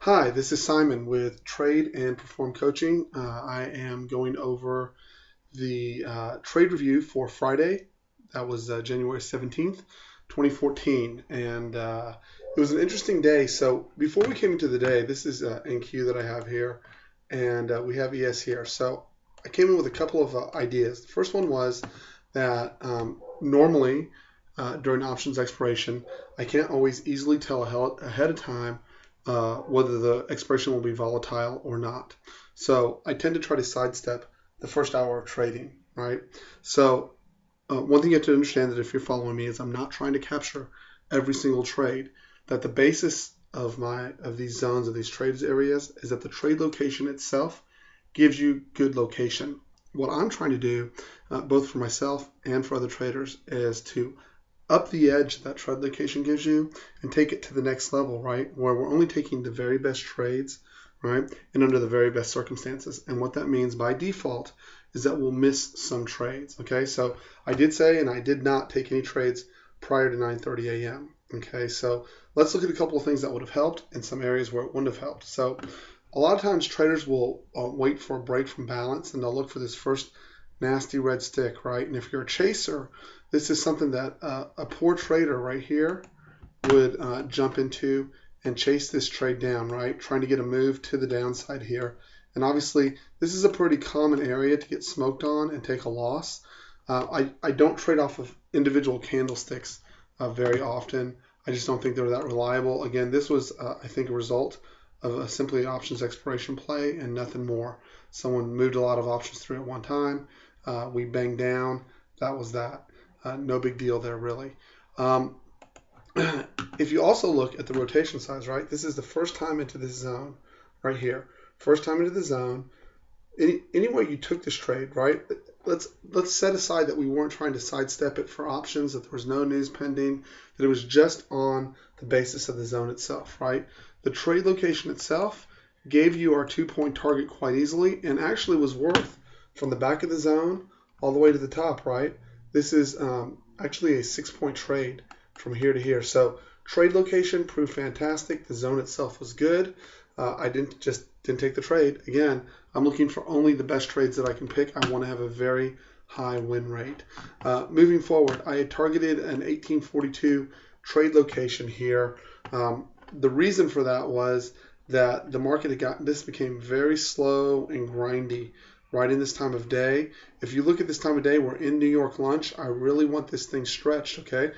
Hi, this is Simon with Trade and Perform Coaching. I am going over the trade review for Friday. That was January 17th, 2014. And it was an interesting day. So before we came into the day, this is NQ that I have here, and we have ES here. So I came in with a couple of ideas. The first one was that normally during options expiration, I can't always easily tell ahead of time whether the expiration will be volatile or not. So I tend to try to sidestep the first hour of trading, right? So one thing you have to understand that if you're following me is I'm not trying to capture every single trade. That the basis of these zones of these trades areas is that the trade location itself gives you good location. What I'm trying to do, both for myself and for other traders, is to up the edge that trade location gives you and take it to the next level, right? Where we're only taking the very best trades, right? And under the very best circumstances. And what that means by default is that we'll miss some trades, okay? So I did say, and I did not take any trades prior to 9:30 a.m., okay? So let's look at a couple of things that would have helped and some areas where it wouldn't have helped. So a lot of times traders will wait for a break from balance and they'll look for this first nasty red stick, right? And if you're a chaser, this is something that a poor trader right here would jump into and chase this trade down, right? Trying to get a move to the downside here. And obviously, this is a pretty common area to get smoked on and take a loss. I don't trade off of individual candlesticks very often. I just don't think they're that reliable. Again, this was, I think, a result of simply an options expiration play and nothing more. Someone moved a lot of options through at one time. We banged down. That was that. No big deal there, really. If you also look at the rotation size, right, this is the first time into this zone right here. First time into the zone. Anyway you took this trade, right, let's set aside that we weren't trying to sidestep it for options, that there was no news pending, that it was just on the basis of the zone itself, right? The trade location itself gave you our 2-point target quite easily and actually was worth from the back of the zone all the way to the top, right? This is actually a 6-point trade from here to here. So trade location proved fantastic. The zone itself was good. I didn't take the trade. Again, I'm looking for only the best trades that I can pick. I want to have a very high win rate. Moving forward, I had targeted an 1842 trade location here. The reason for that was that the market became very slow and grindy right in this time of day. If you look at this time of day, we're in New York lunch. I really want this thing stretched, okay?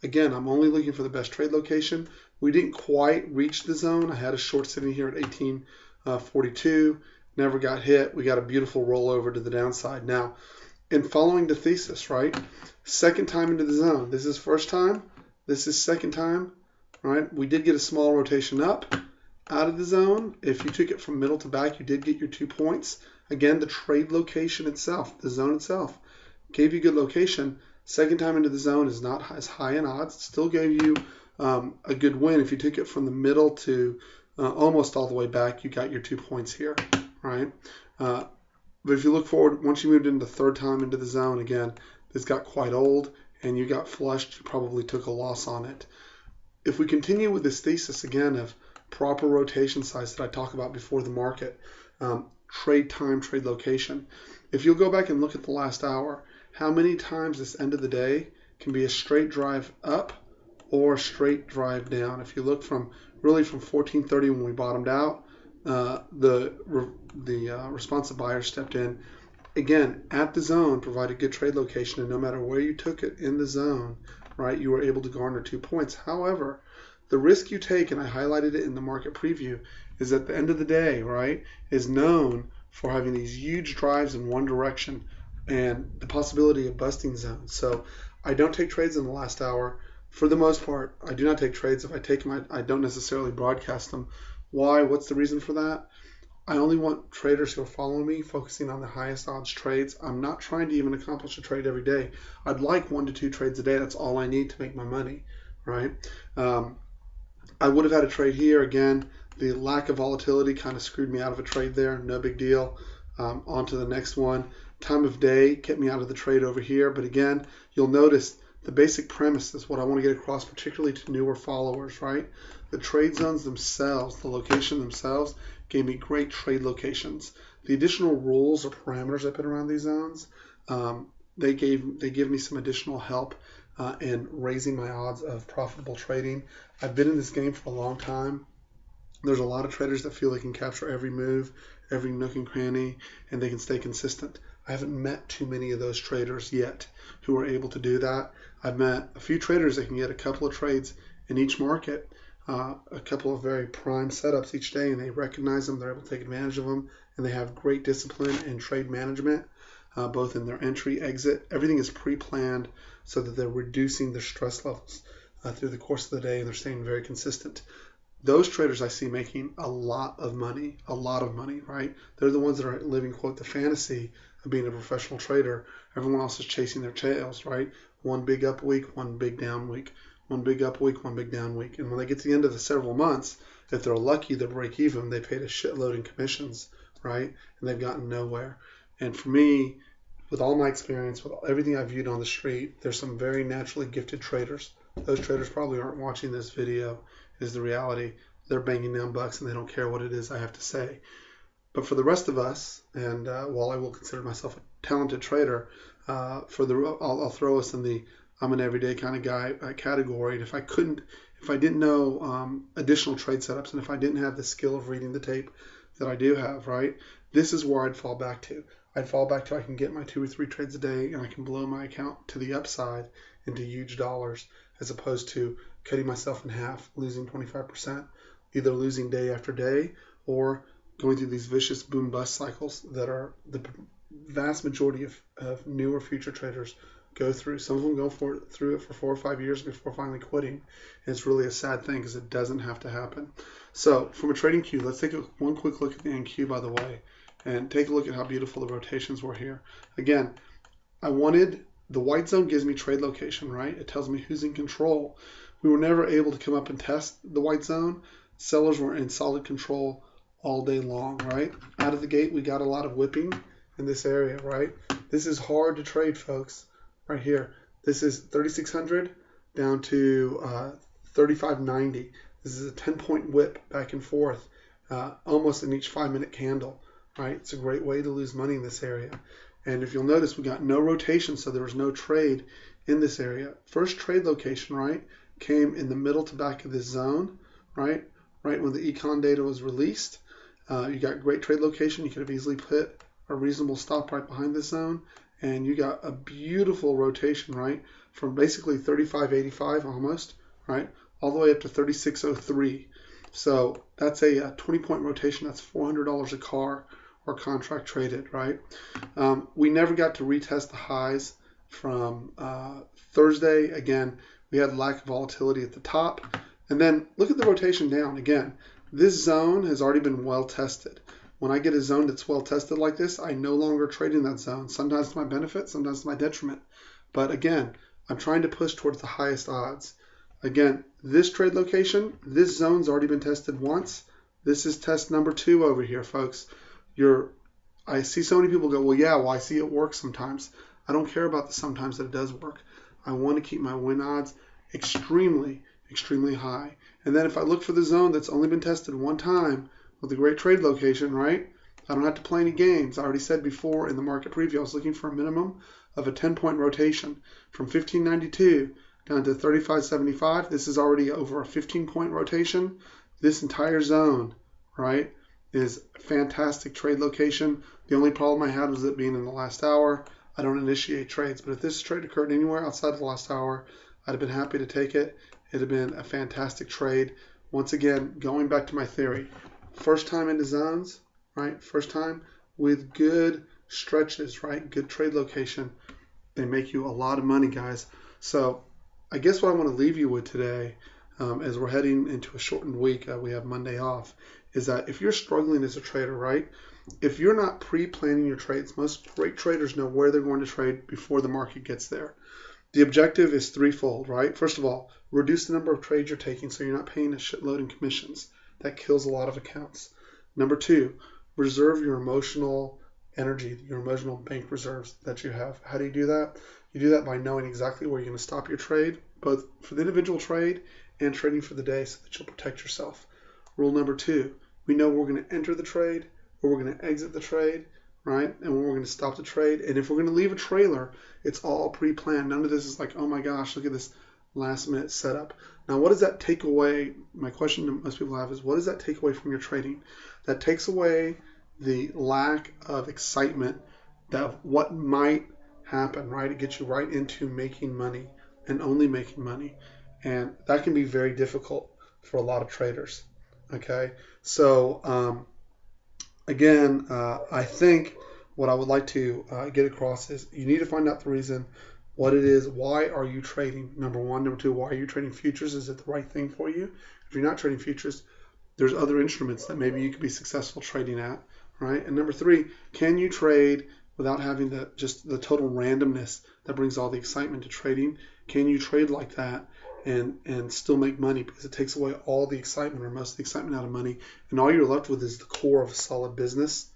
Again, I'm only looking for the best trade location. We didn't quite reach the zone. I had a short sitting here at 1842. Never got hit. We got a beautiful rollover to the downside. Now, in following the thesis, right? Second time into the zone. This is first time. This is second time, right? We did get a small rotation up out of the zone. If you took it from middle to back, you did get your 2 points. Again, the trade location itself, the zone itself, gave you good location. Second time into the zone is not as high in odds. It still gave you a good win. If you took it from the middle to almost all the way back, you got your 2 points here, right? But if you look forward, once you moved into the third time into the zone, again, this got quite old and you got flushed. You probably took a loss on it. If we continue with this thesis again of proper rotation size that I talk about before the market, trade time, trade location. If you'll go back and look at the last hour, how many times this end of the day can be a straight drive up or a straight drive down? If you look from 1430 when we bottomed out, the responsive buyer stepped in. Again, at the zone, provided good trade location, and no matter where you took it in the zone, right, you were able to garner 2 points. However, the risk you take, and I highlighted it in the market preview, is at the end of the day, right, is known for having these huge drives in one direction and the possibility of busting zones. So I don't take trades in the last hour. For the most part, I do not take trades. If I take them, I don't necessarily broadcast them. Why? What's the reason for that? I only want traders who are following me focusing on the highest odds trades. I'm not trying to even accomplish a trade every day. I'd like 1 to 2 trades a day. That's all I need to make my money, right? I would have had a trade here. Again, the lack of volatility kind of screwed me out of a trade there. No big deal. On to the next one. Time of day kept me out of the trade over here. But again, you'll notice the basic premise is what I want to get across, particularly to newer followers, right? The trade zones themselves, the location themselves, gave me great trade locations. The additional rules or parameters I put around these zones, they give me some additional help in raising my odds of profitable trading. I've been in this game for a long time. There's a lot of traders that feel they can capture every move, every nook and cranny, and they can stay consistent. I haven't met too many of those traders yet who are able to do that. I've met a few traders that can get a couple of trades in each market, a couple of very prime setups each day, and they recognize them, they're able to take advantage of them, and they have great discipline and trade management, both in their entry, exit. Everything is pre-planned so that they're reducing their stress levels through the course of the day, and they're staying very consistent. Those traders I see making a lot of money, right? They're the ones that are living, quote, the fantasy of being a professional trader. Everyone else is chasing their tails, right? One big up week, one big down week, one big up week, one big down week. And when they get to the end of the several months, if they're lucky, they break even. They paid a shitload in commissions, right? And they've gotten nowhere. And for me, with all my experience, with everything I've viewed on the street, there's some very naturally gifted traders. Those traders probably aren't watching this video, is the reality. They're banging down bucks and they don't care what it is I have to say. But for the rest of us, and while I will consider myself a talented trader, I'll throw us in the I'm an everyday kind of guy category. And if I didn't know additional trade setups, and if I didn't have the skill of reading the tape that I do have, right, this is where I'd fall back to. I can get my 2 or 3 trades a day and I can blow my account to the upside into huge dollars, as opposed to cutting myself in half, losing 25%, either losing day after day or going through these vicious boom bust cycles that are the vast majority of newer future traders go through. Some of them go through it for 4 or 5 years before finally quitting. And it's really a sad thing because it doesn't have to happen. So from a trading queue, let's take one quick look at the NQ, by the way, and take a look at how beautiful the rotations were here. Again, the white zone gives me trade location, right? It tells me who's in control. We were never able to come up and test the white zone. Sellers were in solid control all day long, right? Out of the gate, we got a lot of whipping in this area, right? This is hard to trade, folks, right here. This is 3,600 down to 3,590. This is a 10-point whip back and forth, almost in each 5-minute candle, right? It's a great way to lose money in this area. And if you'll notice, we got no rotation, so there was no trade in this area. First trade location, right, came in the middle to back of this zone, right when the econ data was released. You got great trade location. You could have easily put a reasonable stop right behind this zone, and you got a beautiful rotation, right, from basically 35.85 almost, right, all the way up to 36.03. So that's a 20-point rotation. That's $400 a car or contract traded, right? We never got to retest the highs from Thursday. Again, we had lack of volatility at the top. And then look at the rotation down. Again, this zone has already been well tested. When I get a zone that's well tested like this, I no longer trade in that zone. Sometimes to my benefit, sometimes to my detriment. But again, I'm trying to push towards the highest odds. Again, this trade location, this zone's already been tested once. This is test number 2 over here, folks. I see so many people go, well, yeah, well, I see it work sometimes. I don't care about the sometimes that it does work. I want to keep my win odds extremely, extremely high. And then if I look for the zone that's only been tested one time with a great trade location, right, I don't have to play any games. I already said before in the market preview, I was looking for a minimum of a 10-point rotation from 1592 down to 35.75. This is already over a 15-point rotation. This entire zone, right, is a fantastic trade location. The only problem I had was it being in the last hour. I don't initiate trades, but if this trade occurred anywhere outside of the last hour, I'd have been happy to take it. It'd have been a fantastic trade. Once again, going back to my theory, first time into zones, right? First time with good stretches, right? Good trade location. They make you a lot of money, guys. So I guess what I want to leave you with today, as we're heading into a shortened week, we have Monday off, is that if you're struggling as a trader, right? If you're not pre-planning your trades, most great traders know where they're going to trade before the market gets there. The objective is threefold, right? First of all, reduce the number of trades you're taking so you're not paying a shitload in commissions. That kills a lot of accounts. Number 2, reserve your emotional energy, your emotional bank reserves that you have. How do you do that? You do that by knowing exactly where you're going to stop your trade, both for the individual trade and trading for the day so that you'll protect yourself. Rule number 2, we know we're going to enter the trade or we're going to exit the trade, right? And when we're going to stop the trade. And if we're going to leave a trailer, it's all pre-planned. None of this is like, oh my gosh, look at this last minute setup. Now, what does that take away? My question to most people have is, what does that take away from your trading? That takes away the lack of excitement that what might happen, right? It gets you right into making money and only making money. And that can be very difficult for a lot of traders. Okay. So, again, I think what I would like to get across is you need to find out the reason, what it is. Why are you trading? Number 1. Number 2, why are you trading futures? Is it the right thing for you? If you're not trading futures, there's other instruments that maybe you could be successful trading at, right? And number 3, can you trade without having the total randomness that brings all the excitement to trading? Can you trade like that and still make money? Because it takes away all the excitement or most of the excitement out of money, and all you're left with is the core of a solid business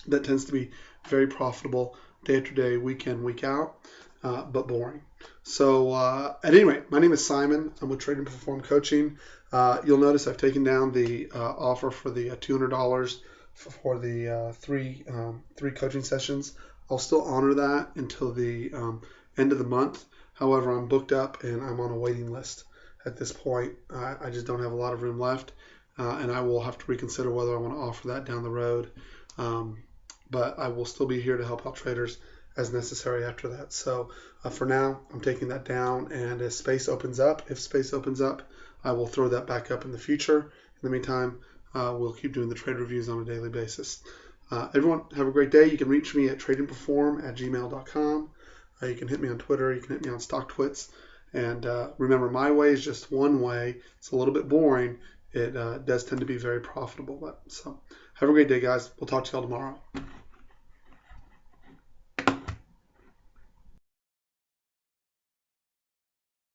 that tends to be very profitable day after day, week in, week out, but boring. So at any rate, my name is Simon. I'm with Trade and Perform Coaching. You'll notice I've taken down the offer for the $200 for the three coaching sessions. I'll still honor that until the end of the month. However, I'm booked up and I'm on a waiting list at this point. I just don't have a lot of room left, and I will have to reconsider whether I want to offer that down the road. But I will still be here to help out traders as necessary after that. So for now, I'm taking that down, and if space opens up, I will throw that back up in the future. In the meantime, we'll keep doing the trade reviews on a daily basis. Everyone, have a great day. You can reach me at tradeandperform@gmail.com. You can hit me on Twitter. You can hit me on StockTwits. And remember, my way is just one way. It's a little bit boring. It does tend to be very profitable. So have a great day, guys. We'll talk to y'all tomorrow.